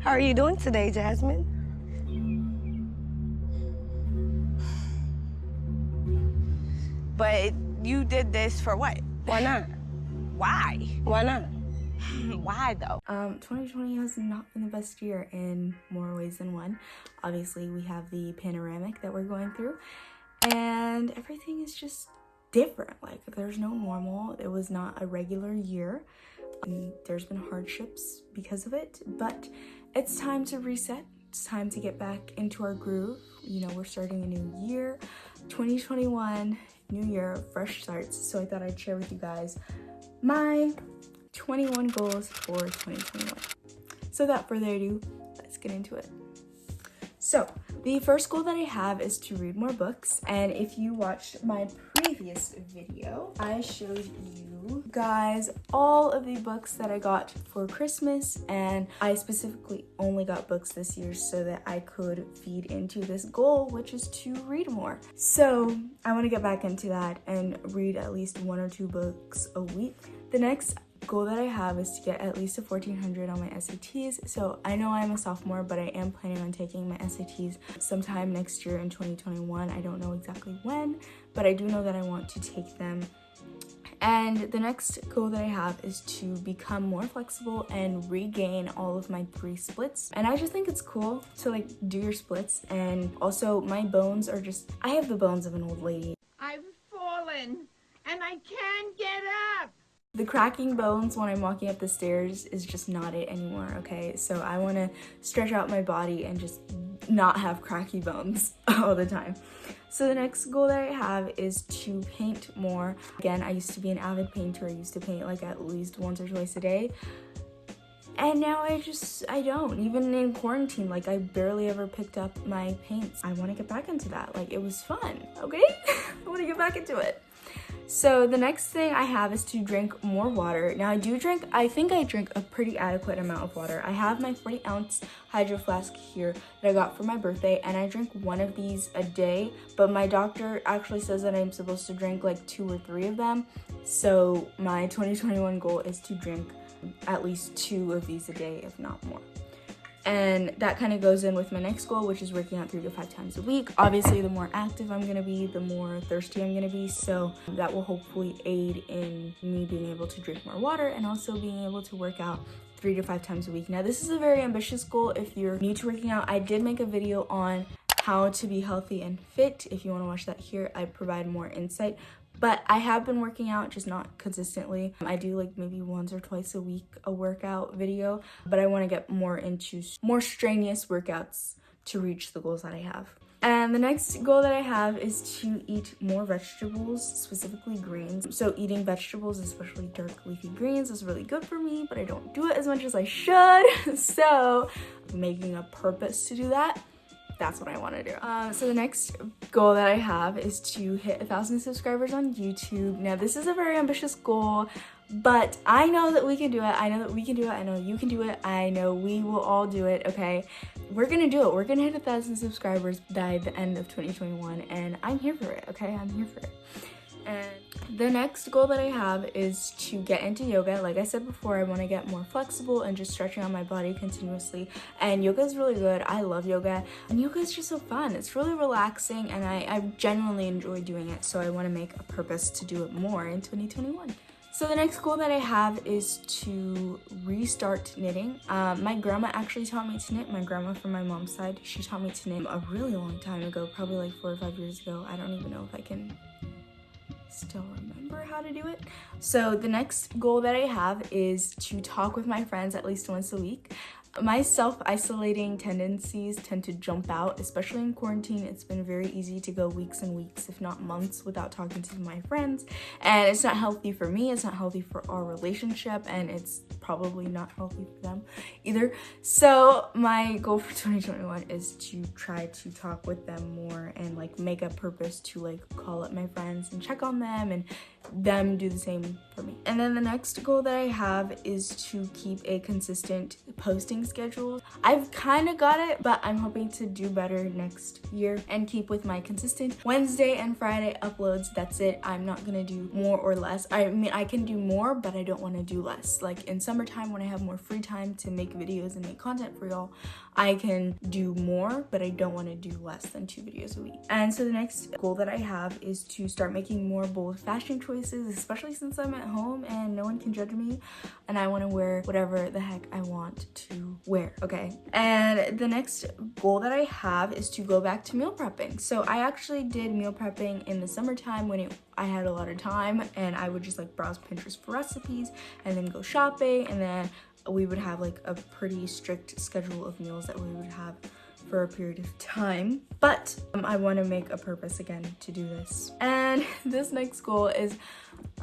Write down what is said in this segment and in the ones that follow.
How are you doing today, Jasmine? But you did this for what? Why not? Why? Why not? Why though? 2020 has not been the best year in more ways than one. Obviously, we have the panoramic that we're going through, and everything is just different. Like, there's no normal. It was not a regular year. There's been hardships because of it, but it's time to reset. It's time to get back into our groove. You know, we're starting a new year, 2021, new year, fresh starts. So I thought I'd share with you guys my 21 goals for 2021. So without further ado, let's get into it. So the first goal that I have is to read more books, and if you watched my previous video, I showed you guys all of the books that I got for Christmas, and I specifically only got books this year so that I could feed into this goal, which is to read more. So I want to get back into that and read at least 1 or 2 books a week. The next goal that I have is to get at least a 1400 on my SATs. So I know I'm a sophomore, but I am planning on taking my SATs sometime next year in 2021. I don't know exactly when, but I do know that I want to take them. And the next goal that I have is to become more flexible and regain all of my 3 splits. And I just think it's cool to like do your splits. And also my bones are just, I have the bones of an old lady. I've fallen and I can't get up. The cracking bones when I'm walking up the stairs is just not it anymore, okay? So I want to stretch out my body and just not have cracky bones all the time. So the next goal that I have is to paint more. Again, I used to be an avid painter. I used to paint like at least once or twice a day. And now I don't. Even in quarantine, like I barely ever picked up my paints. I want to get back into that. Like, it was fun, okay? I want to get back into it. So the next thing I have is to drink more water. Now I think I drink a pretty adequate amount of water. I have my 40-ounce hydro flask here that I got for my birthday, and I drink 1 of these a day, but my doctor actually says that I'm supposed to drink like 2 or 3 of them. So my 2021 goal is to drink at least 2 of these a day, if not more. And that kind of goes in with my next goal, which is working out 3 to 5 times a week. Obviously, the more active I'm gonna be, the more thirsty I'm gonna be. So that will hopefully aid in me being able to drink more water and also being able to work out 3 to 5 times a week. Now, this is a very ambitious goal. If you're new to working out, I did make a video on how to be healthy and fit. If you wanna watch that here, I provide more insight. But I have been working out, just not consistently. I do like maybe once or twice a week a workout video, but I want to get more into more strenuous workouts to reach the goals that I have. And the next goal that I have is to eat more vegetables, specifically greens. So eating vegetables, especially dark leafy greens, is really good for me, but I don't do it as much as I should. So I'm making a purpose to do that. That's what I want to do. So the next goal that I have is to hit 1,000 subscribers on YouTube. Now, this is a very ambitious goal, but I know that we can do it. I know that we can do it. I know you can do it. I know we will all do it, okay? We're gonna do it. We're gonna hit 1,000 subscribers by the end of 2021, and I'm here for it, okay? I'm here for it. And the next goal that I have is to get into yoga. Like I said before, I want to get more flexible and just stretching out my body continuously. And yoga is really good. I love yoga. And yoga is just so fun. It's really relaxing, and I genuinely enjoy doing it. So I want to make a purpose to do it more in 2021. So the next goal that I have is to restart knitting. My grandma actually taught me to knit. My grandma from my mom's side, she taught me to knit a really long time ago, probably like 4 or 5 years ago. I don't even know if I can still remember how to do it. So the next goal that I have is to talk with my friends at least once a week. My self-isolating tendencies tend to jump out, especially in quarantine. It's been very easy to go weeks and weeks, if not months, without talking to my friends. And it's not healthy for me, it's not healthy for our relationship, and it's probably not healthy for them either. So my goal for 2021 is to try to talk with them more and like make a purpose to like call up my friends and check on them, and them do the same for me. And then the next goal that I have is to keep a consistent posting schedule. I've kind of got it, but I'm hoping to do better next year and keep with my consistent Wednesday and Friday uploads. That's it. I'm not gonna do more or less. I mean, I can do more, but I don't want to do less. Like in summertime when I have more free time to make videos and make content for y'all, I can do more, but I don't want to do less than 2 videos a week. And so the next goal that I have is to start making more bold fashion choices, especially since I'm at home and no one can judge me and I want to wear whatever the heck I want to wear, okay? And the next goal that I have is to go back to meal prepping. So I actually did meal prepping in the summertime when I had a lot of time, and I would just like browse Pinterest for recipes and then go shopping, and then we would have like a pretty strict schedule of meals that we would have for a period of time. But I want to make a purpose again to do this. And this next goal is,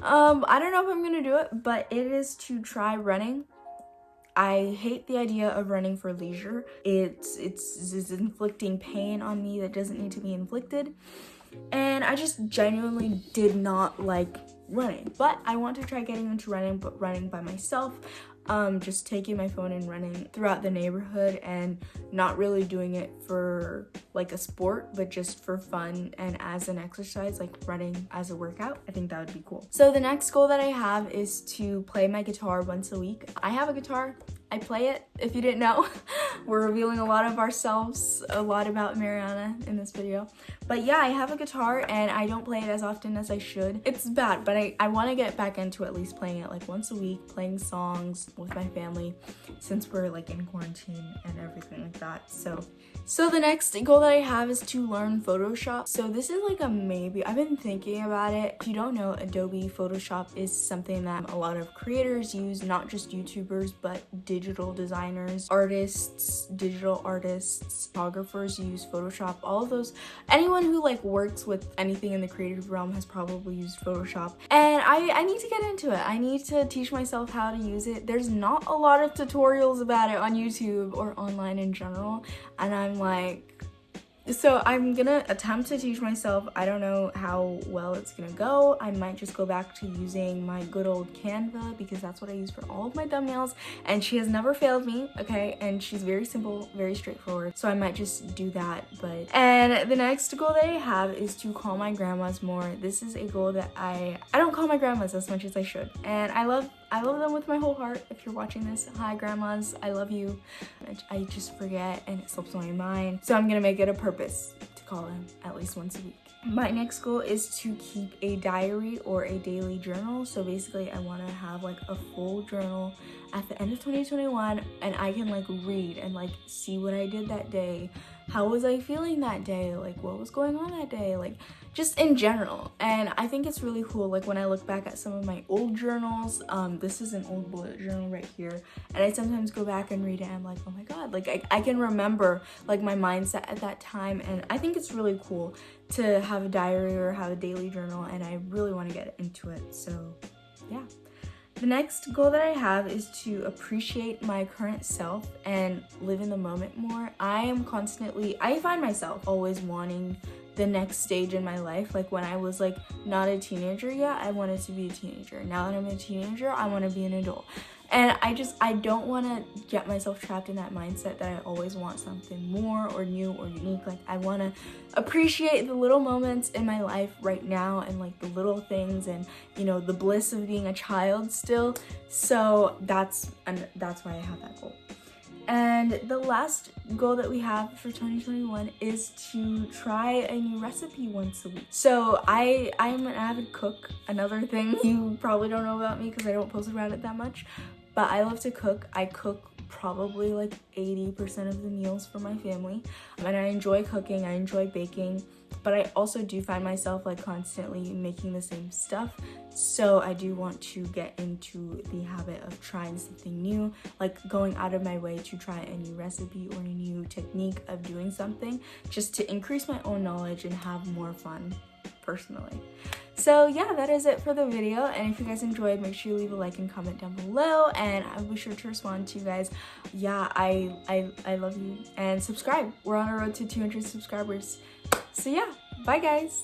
I don't know if I'm gonna do it, but it is to try running. I hate the idea of running for leisure. It's inflicting pain on me that doesn't need to be inflicted. And I just genuinely did not like running. But I want to try getting into running, but running by myself. Just taking my phone and running throughout the neighborhood and not really doing it for like a sport, but just for fun and as an exercise, like running as a workout. I think that would be cool. So the next goal that I have is to play my guitar once a week. I have a guitar. I play it, if you didn't know. We're revealing a lot of ourselves, a lot about Mariana in this video. But yeah, I have a guitar and I don't play it as often as I should. It's bad, but I want to get back into at least playing it like once a week, playing songs with my family since we're like in quarantine and everything like that. So the next goal that I have is to learn Photoshop. So this is like a maybe. I've been thinking about it. If you don't know, Adobe Photoshop is something that a lot of creators use, not just YouTubers, but digital designers, artists, digital artists, photographers use Photoshop. All of those, anyone who like works with anything in the creative realm has probably used Photoshop. And I need to get into it. I need to teach myself how to use it. There's not a lot of tutorials about it on YouTube or online in general. And I'm like, so I'm gonna attempt to teach myself. I don't know how well it's gonna go. I might just go back to using my good old Canva because that's what I use for all of my thumbnails, and she has never failed me, okay? And she's very simple, very straightforward, so I might just do that. And the next goal that I have is to call my grandmas more. This is a goal that I don't call my grandmas as much as I should, and I love them with my whole heart. If you're watching this, hi grandmas, I love you. I just forget and it slips my mind. So I'm gonna make it a purpose to call them at least once a week. My next goal is to keep a diary or a daily journal. So basically I want to have like a full journal at the end of 2021 and I can like read and like see what I did that day. How was I feeling that day? Like what was going on that day? Like just in general. And I think it's really cool. Like when I look back at some of my old journals, this is an old bullet journal right here. And I sometimes go back and read it and I'm like, oh my God, like I can remember like my mindset at that time. And I think it's really cool to have a diary or have a daily journal, and I really want to get into it. So yeah. The next goal that I have is to appreciate my current self and live in the moment more. I find myself always wanting the next stage in my life. Like when I was like not a teenager yet, I wanted to be a teenager. Now that I'm a teenager, I want to be an adult. And I don't want to get myself trapped in that mindset that I always want something more or new or unique. Like I want to appreciate the little moments in my life right now and like the little things and, you know, the bliss of being a child still. So that's why I have that goal. And the last goal that we have for 2021 is to try a new recipe once a week. So I'm an avid cook. Another thing you probably don't know about me because I don't post about it that much, but I love to cook. I cook probably like 80% of the meals for my family, and I enjoy cooking. I enjoy baking, but I also do find myself like constantly making the same stuff. So I do want to get into the habit of trying something new, like going out of my way to try a new recipe or a new technique of doing something, just to increase my own knowledge and have more fun personally. So yeah, that is it for the video, and if you guys enjoyed, make sure you leave a like and comment down below, and I'll be sure to respond to you guys. Yeah, I love you, and subscribe. We're on a road to 200 subscribers. So yeah, bye guys.